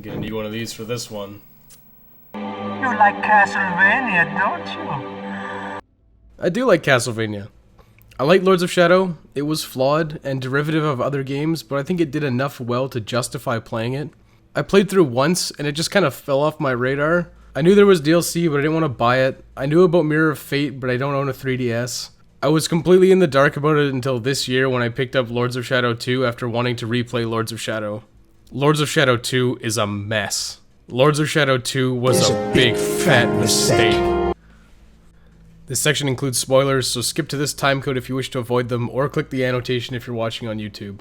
I'm gonna need one of these for this one. You like Castlevania, don't you? I do like Castlevania. I like Lords of Shadow. It was flawed and derivative of other games, but I think it did enough well to justify playing it. I played through once, and it just kind of fell off my radar. I knew there was DLC, but I didn't want to buy it. I knew about Mirror of Fate, but I don't own a 3DS. I was completely in the dark about it until this year when I picked up Lords of Shadow 2 after wanting to replay Lords of Shadow. Lords of Shadow 2 is a mess. Lords of Shadow 2 was a big fat mistake. This section includes spoilers, so skip to this timecode if you wish to avoid them, or click the annotation if you're watching on YouTube.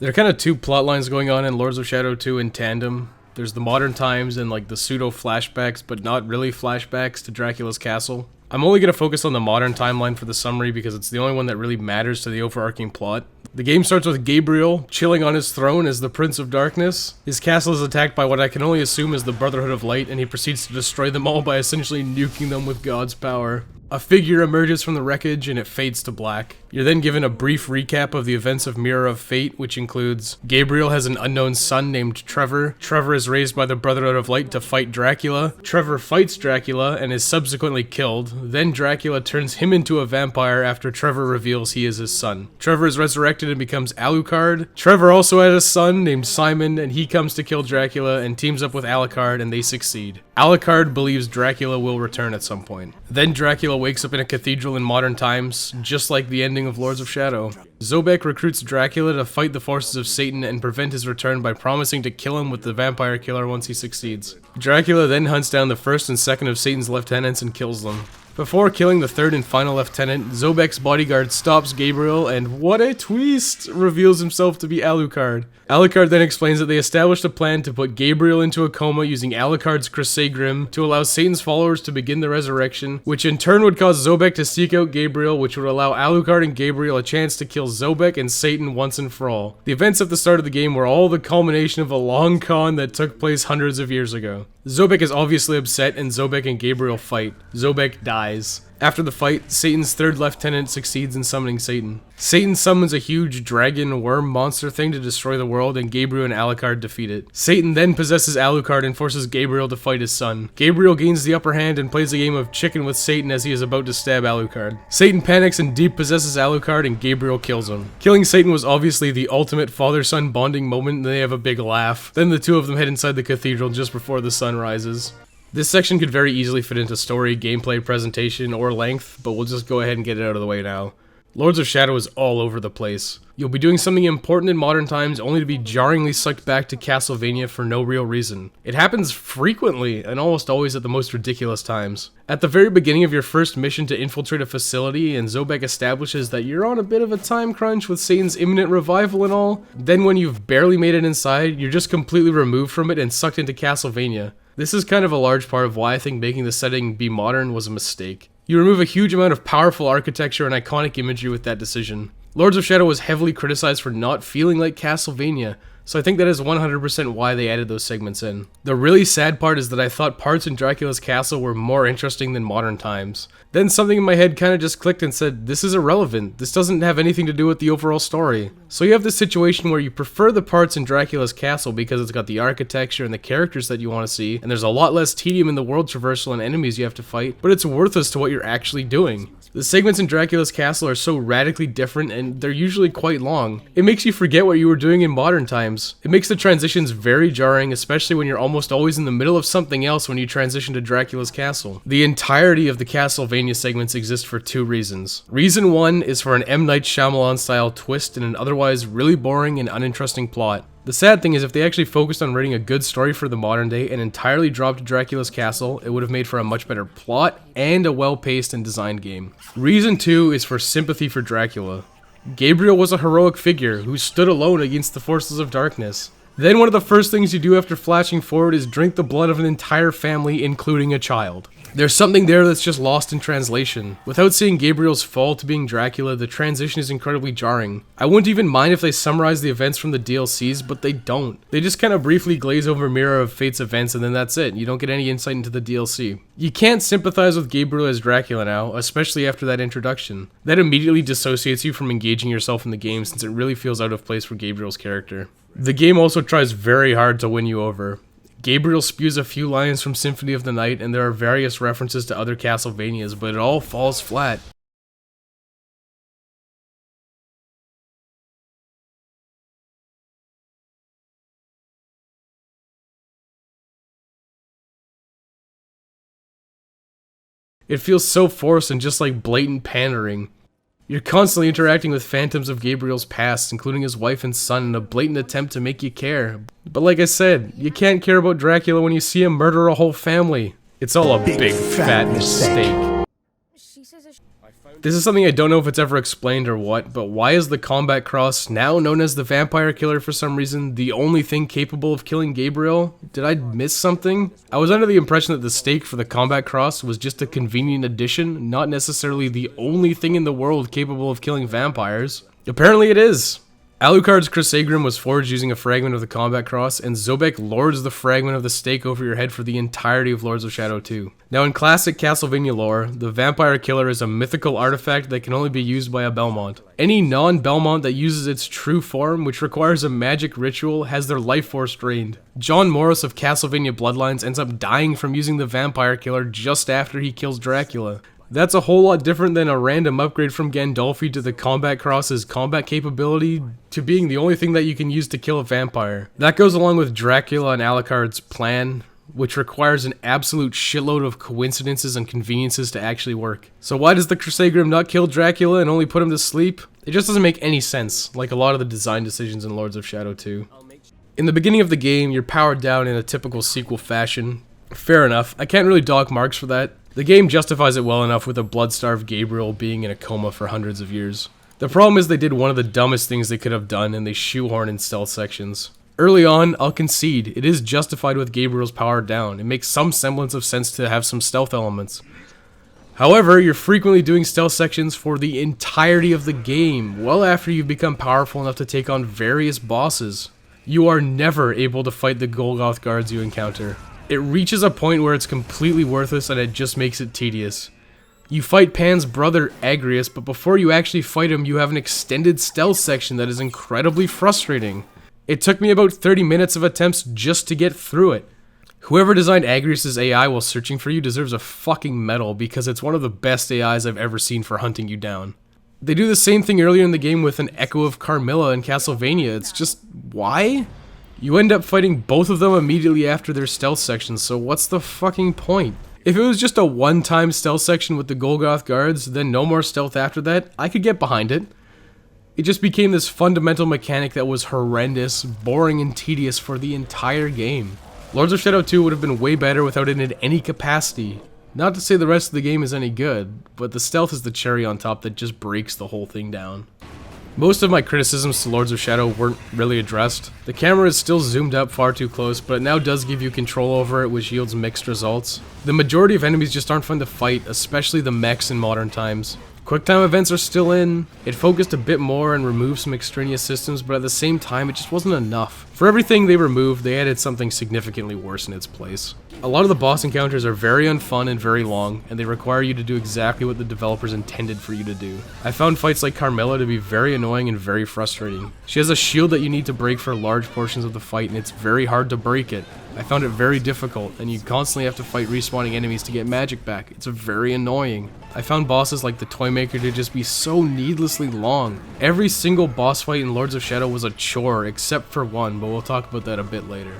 There are kind of two plot lines going on in Lords of Shadow 2 in tandem. There's the modern times and like the pseudo flashbacks, but not really flashbacks to Dracula's castle. I'm only going to focus on the modern timeline for the summary because it's the only one that really matters to the overarching plot. The game starts with Gabriel chilling on his throne as the Prince of Darkness. His castle is attacked by what I can only assume is the Brotherhood of Light, and he proceeds to destroy them all by essentially nuking them with God's power. A figure emerges from the wreckage and it fades to black. You're then given a brief recap of the events of Mirror of Fate, which includes Gabriel has an unknown son named Trevor. Trevor is raised by the Brotherhood of Light to fight Dracula. Trevor fights Dracula and is subsequently killed. Then Dracula turns him into a vampire after Trevor reveals he is his son. Trevor is resurrected and becomes Alucard. Trevor also has a son named Simon, and he comes to kill Dracula and teams up with Alucard, and they succeed. Alucard believes Dracula will return at some point. Then Dracula wakes up in a cathedral in modern times, just like the ending of Lords of Shadow. Zobek recruits Dracula to fight the forces of Satan and prevent his return by promising to kill him with the vampire killer once he succeeds. Dracula then hunts down the first and second of Satan's lieutenants and kills them. Before killing the third and final lieutenant, Zobek's bodyguard stops Gabriel and, what a twist, reveals himself to be Alucard. Alucard then explains that they established a plan to put Gabriel into a coma using Alucard's Crusaegrim to allow Satan's followers to begin the resurrection, which in turn would cause Zobek to seek out Gabriel, which would allow Alucard and Gabriel a chance to kill Zobek and Satan once and for all. The events at the start of the game were all the culmination of a long con that took place hundreds of years ago. Zobek is obviously upset and Zobek and Gabriel fight. Zobek dies. After the fight, Satan's third lieutenant succeeds in summoning Satan. Satan summons a huge dragon worm monster thing to destroy the world, and Gabriel and Alucard defeat it. Satan then possesses Alucard and forces Gabriel to fight his son. Gabriel gains the upper hand and plays a game of chicken with Satan as he is about to stab Alucard. Satan panics and deep possesses Alucard, and Gabriel kills him. Killing Satan was obviously the ultimate father-son bonding moment, and they have a big laugh. Then the two of them head inside the cathedral just before the sun rises. This section could very easily fit into story, gameplay, presentation, or length, but we'll just go ahead and get it out of the way now. Lords of Shadow is all over the place. You'll be doing something important in modern times only to be jarringly sucked back to Castlevania for no real reason. It happens frequently, and almost always at the most ridiculous times. At the very beginning of your first mission to infiltrate a facility, and Zobek establishes that you're on a bit of a time crunch with Satan's imminent revival and all, then when you've barely made it inside, you're just completely removed from it and sucked into Castlevania. This is kind of a large part of why I think making the setting be modern was a mistake. You remove a huge amount of powerful architecture and iconic imagery with that decision. Lords of Shadow was heavily criticized for not feeling like Castlevania, so I think that is 100% why they added those segments in. The really sad part is that I thought parts in Dracula's castle were more interesting than modern times. Then something in my head kind of just clicked and said, this is irrelevant, this doesn't have anything to do with the overall story. So you have this situation where you prefer the parts in Dracula's castle because it's got the architecture and the characters that you want to see, and there's a lot less tedium in the world traversal and enemies you have to fight, but it's worthless to what you're actually doing. The segments in Dracula's castle are so radically different and they're usually quite long. It makes you forget what you were doing in modern times. It makes the transitions very jarring, especially when you're almost always in the middle of something else when you transition to Dracula's castle. The entirety of the Castlevania segments exist for two reasons. Reason one is for an M. Night Shyamalan style twist in an otherwise really boring and uninteresting plot. The sad thing is if they actually focused on writing a good story for the modern day and entirely dropped Dracula's castle, it would have made for a much better plot and a well-paced and designed game. Reason two is for sympathy for Dracula. Gabriel was a heroic figure who stood alone against the forces of darkness. Then one of the first things you do after flashing forward is drink the blood of an entire family, including a child. There's something there that's just lost in translation. Without seeing Gabriel's fall to being Dracula, the transition is incredibly jarring. I wouldn't even mind if they summarize the events from the DLCs, but they don't. They just kind of briefly glaze over Mirror of Fate's events and then that's it. You don't get any insight into the DLC. You can't sympathize with Gabriel as Dracula now, especially after that introduction. That immediately dissociates you from engaging yourself in the game since it really feels out of place for Gabriel's character. The game also tries very hard to win you over. Gabriel spews a few lines from Symphony of the Night, and there are various references to other Castlevanias, but it all falls flat. It feels so forced and just like blatant pandering. You're constantly interacting with phantoms of Gabriel's past, including his wife and son, in a blatant attempt to make you care. But like I said, you can't care about Dracula when you see him murder a whole family. It's all a big fat mistake. This is something I don't know if it's ever explained or what, but why is the Combat Cross, now known as the Vampire Killer for some reason, the only thing capable of killing Gabriel? Did I miss something? I was under the impression that the stake for the Combat Cross was just a convenient addition, not necessarily the only thing in the world capable of killing vampires. Apparently it is. Alucard's Crissaegrim was forged using a fragment of the Combat Cross, and Zobek lords the fragment of the stake over your head for the entirety of Lords of Shadow 2. Now in classic Castlevania lore, the Vampire Killer is a mythical artifact that can only be used by a Belmont. Any non-Belmont that uses its true form, which requires a magic ritual, has their life force drained. John Morris of Castlevania Bloodlines ends up dying from using the Vampire Killer just after he kills Dracula. That's a whole lot different than a random upgrade from Gandolfi to the Combat Cross's combat capability to being the only thing that you can use to kill a vampire. That goes along with Dracula and Alucard's plan, which requires an absolute shitload of coincidences and conveniences to actually work. So why does the Crissaegrim not kill Dracula and only put him to sleep? It just doesn't make any sense, like a lot of the design decisions in Lords of Shadow 2. In the beginning of the game, you're powered down in a typical sequel fashion. Fair enough, I can't really dock marks for that. The game justifies it well enough with a blood-starved Gabriel being in a coma for hundreds of years. The problem is they did one of the dumbest things they could have done, and they shoehorn in stealth sections. Early on, I'll concede, it is justified with Gabriel's powered down. It makes some semblance of sense to have some stealth elements. However, you're frequently doing stealth sections for the entirety of the game, well after you've become powerful enough to take on various bosses. You are never able to fight the Golgoth guards you encounter. It reaches a point where it's completely worthless and it just makes it tedious. You fight Pan's brother Agrius, but before you actually fight him, you have an extended stealth section that is incredibly frustrating. It took me about 30 minutes of attempts just to get through it. Whoever designed Agrius' AI while searching for you deserves a fucking medal because it's one of the best AIs I've ever seen for hunting you down. They do the same thing earlier in the game with an echo of Carmilla in Castlevania. It's just, why? You end up fighting both of them immediately after their stealth sections, so what's the fucking point? If it was just a one-time stealth section with the Golgoth guards, then no more stealth after that, I could get behind it. It just became this fundamental mechanic that was horrendous, boring, and tedious for the entire game. Lords of Shadow 2 would have been way better without it in any capacity. Not to say the rest of the game is any good, but the stealth is the cherry on top that just breaks the whole thing down. Most of my criticisms to Lords of Shadow weren't really addressed. The camera is still zoomed up far too close, but it now does give you control over it, which yields mixed results. The majority of enemies just aren't fun to fight, especially the mechs in modern times. QuickTime events are still in. It focused a bit more and removed some extraneous systems, but at the same time, it just wasn't enough. For everything they removed, they added something significantly worse in its place. A lot of the boss encounters are very unfun and very long, and they require you to do exactly what the developers intended for you to do. I found fights like Carmilla to be very annoying and very frustrating. She has a shield that you need to break for large portions of the fight, and it's very hard to break it. I found it very difficult, and you constantly have to fight respawning enemies to get magic back. It's very annoying. I found bosses like the Toymaker to just be so needlessly long. Every single boss fight in Lords of Shadow was a chore, except for one, but we'll talk about that a bit later.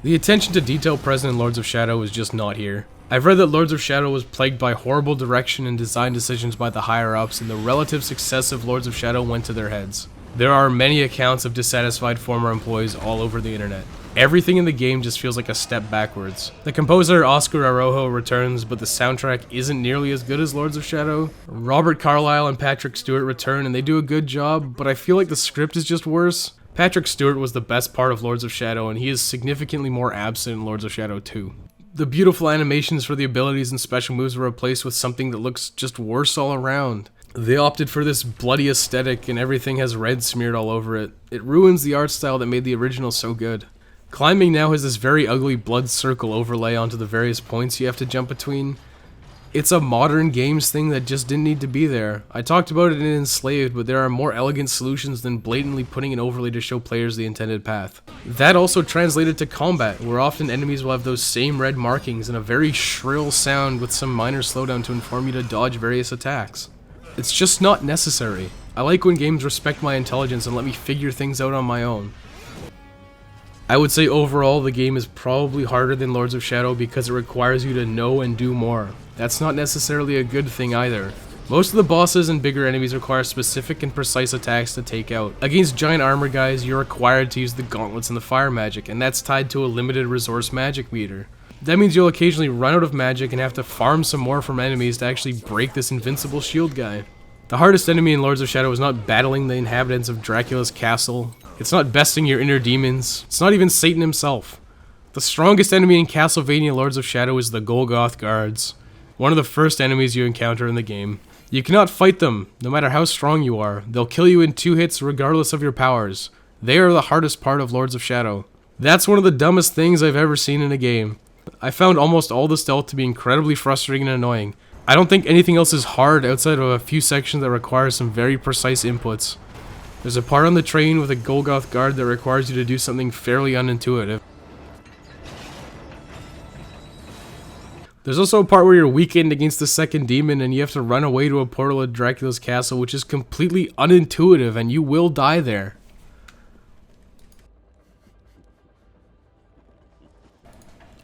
The attention to detail present in Lords of Shadow is just not here. I've read that Lords of Shadow was plagued by horrible direction and design decisions by the higher-ups, and the relative success of Lords of Shadow went to their heads. There are many accounts of dissatisfied former employees all over the internet. Everything in the game just feels like a step backwards. The composer Oscar Araujo returns, but the soundtrack isn't nearly as good as Lords of Shadow. Robert Carlyle and Patrick Stewart return and they do a good job, but I feel like the script is just worse. Patrick Stewart was the best part of Lords of Shadow, and he is significantly more absent in Lords of Shadow 2. The beautiful animations for the abilities and special moves were replaced with something that looks just worse all around. They opted for this bloody aesthetic and everything has red smeared all over it. It ruins the art style that made the original so good. Climbing now has this very ugly blood circle overlay onto the various points you have to jump between. It's a modern games thing that just didn't need to be there. I talked about it in Enslaved, but there are more elegant solutions than blatantly putting an overlay to show players the intended path. That also translated to combat, where often enemies will have those same red markings and a very shrill sound with some minor slowdown to inform you to dodge various attacks. It's just not necessary. I like when games respect my intelligence and let me figure things out on my own. I would say overall the game is probably harder than Lords of Shadow because it requires you to know and do more. That's not necessarily a good thing either. Most of the bosses and bigger enemies require specific and precise attacks to take out. Against giant armor guys, you're required to use the gauntlets and the fire magic, and that's tied to a limited resource magic meter. That means you'll occasionally run out of magic and have to farm some more from enemies to actually break this invincible shield guy. The hardest enemy in Lords of Shadow is not battling the inhabitants of Dracula's castle. It's not besting your inner demons. It's not even Satan himself. The strongest enemy in Castlevania Lords of Shadow is the Golgoth guards. One of the first enemies you encounter in the game. You cannot fight them, no matter how strong you are. They'll kill you in 2 hits regardless of your powers. They are the hardest part of Lords of Shadow. That's one of the dumbest things I've ever seen in a game. I found almost all the stealth to be incredibly frustrating and annoying. I don't think anything else is hard outside of a few sections that require some very precise inputs. There's a part on the train with a Golgoth guard that requires you to do something fairly unintuitive. There's also a part where you're weakened against the second demon and you have to run away to a portal at Dracula's castle, which is completely unintuitive and you will die there.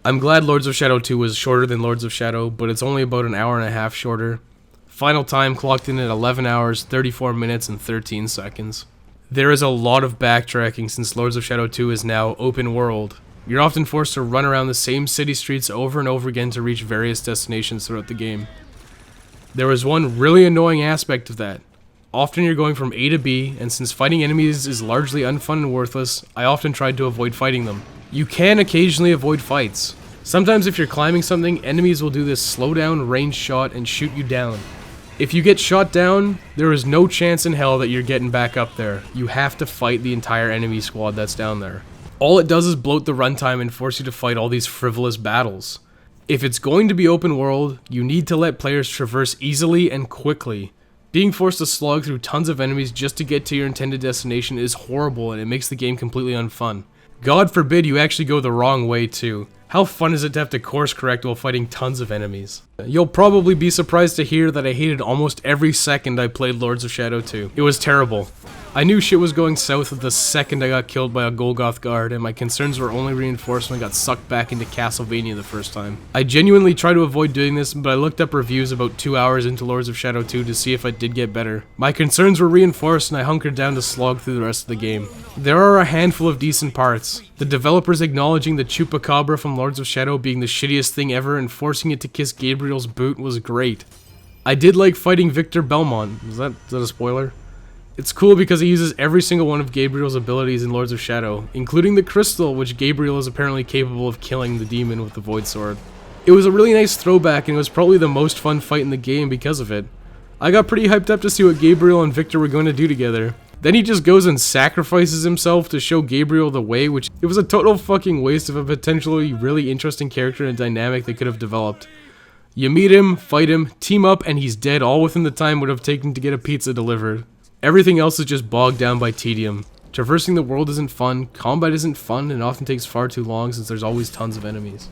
I'm glad Lords of Shadow 2 was shorter than Lords of Shadow, but it's only about an hour and a half shorter. Final time clocked in at 11 hours, 34 minutes, and 13 seconds. There is a lot of backtracking since Lords of Shadow 2 is now open world. You're often forced to run around the same city streets over and over again to reach various destinations throughout the game. There was one really annoying aspect of that. Often you're going from A to B, and since fighting enemies is largely unfun and worthless, I often tried to avoid fighting them. You can occasionally avoid fights. Sometimes if you're climbing something, enemies will do this slow down range shot and shoot you down. If you get shot down, there is no chance in hell that you're getting back up there. You have to fight the entire enemy squad that's down there. All it does is bloat the runtime and force you to fight all these frivolous battles. If it's going to be open world, you need to let players traverse easily and quickly. Being forced to slog through tons of enemies just to get to your intended destination is horrible and it makes the game completely unfun. God forbid you actually go the wrong way too. How fun is it to have to course correct while fighting tons of enemies? You'll probably be surprised to hear that I hated almost every second I played Lords of Shadow 2. It was terrible. I knew shit was going south the second I got killed by a Golgoth guard, and my concerns were only reinforced when I got sucked back into Castlevania the first time. I genuinely tried to avoid doing this, but I looked up reviews about 2 hours into Lords of Shadow 2 to see if I did get better. My concerns were reinforced and I hunkered down to slog through the rest of the game. There are a handful of decent parts. The developers acknowledging the Chupacabra from Lords of Shadow being the shittiest thing ever and forcing it to kiss Gabriel's boot was great. I did like fighting Victor Belmont. Is that a spoiler? It's cool because he uses every single one of Gabriel's abilities in Lords of Shadow, including the crystal, which Gabriel is apparently capable of killing the demon with the Void Sword. It was a really nice throwback and it was probably the most fun fight in the game because of it. I got pretty hyped up to see what Gabriel and Victor were going to do together. Then he just goes and sacrifices himself to show Gabriel the way, which it was a total fucking waste of a potentially really interesting character and dynamic they could have developed. You meet him, fight him, team up, and he's dead all within the time it would have taken to get a pizza delivered. Everything else is just bogged down by tedium. Traversing the world isn't fun, combat isn't fun, and often takes far too long since there's always tons of enemies.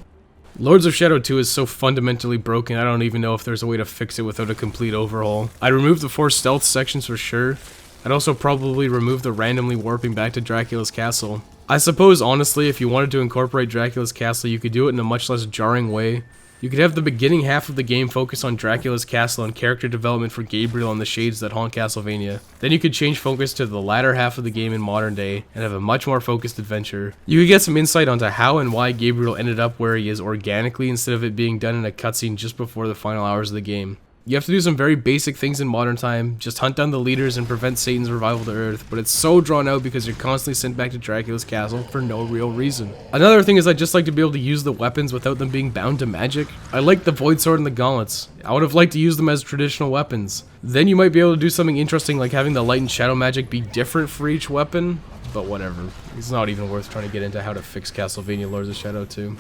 Lords of Shadow 2 is so fundamentally broken I don't even know if there's a way to fix it without a complete overhaul. I'd remove the 4 stealth sections for sure. I'd also probably remove the randomly warping back to Dracula's castle. I suppose honestly if you wanted to incorporate Dracula's castle you could do it in a much less jarring way. You could have the beginning half of the game focus on Dracula's castle and character development for Gabriel and the shades that haunt Castlevania. Then you could change focus to the latter half of the game in modern day and have a much more focused adventure. You could get some insight onto how and why Gabriel ended up where he is organically instead of it being done in a cutscene just before the final hours of the game. You have to do some very basic things in modern time, just hunt down the leaders and prevent Satan's revival to Earth, but it's so drawn out because you're constantly sent back to Dracula's castle for no real reason. Another thing is I'd just like to be able to use the weapons without them being bound to magic. I like the Void Sword and the gauntlets. I would have liked to use them as traditional weapons. Then you might be able to do something interesting like having the light and shadow magic be different for each weapon, but whatever. It's not even worth trying to get into how to fix Castlevania Lords of Shadow 2.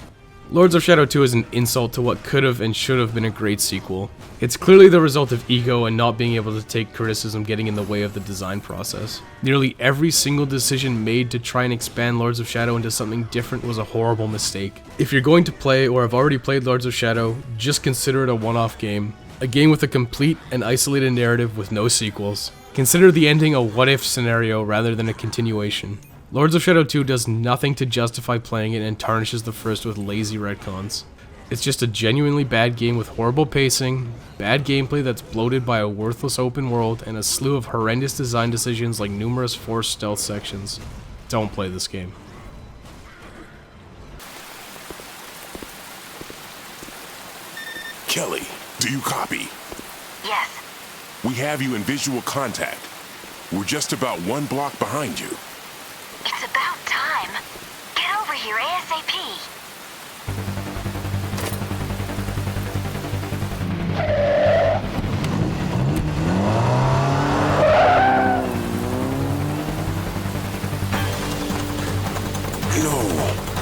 Lords of Shadow 2 is an insult to what could have and should have been a great sequel. It's clearly the result of ego and not being able to take criticism getting in the way of the design process. Nearly every single decision made to try and expand Lords of Shadow into something different was a horrible mistake. If you're going to play or have already played Lords of Shadow, just consider it a one-off game. A game with a complete and isolated narrative with no sequels. Consider the ending a what-if scenario rather than a continuation. Lords of Shadow 2 does nothing to justify playing it and tarnishes the first with lazy retcons. It's just a genuinely bad game with horrible pacing, bad gameplay that's bloated by a worthless open world, and a slew of horrendous design decisions like numerous forced stealth sections. Don't play this game. Kelly, do you copy? Yes. We have you in visual contact. We're just about 1 block behind you. It's about time. Get over here ASAP. No.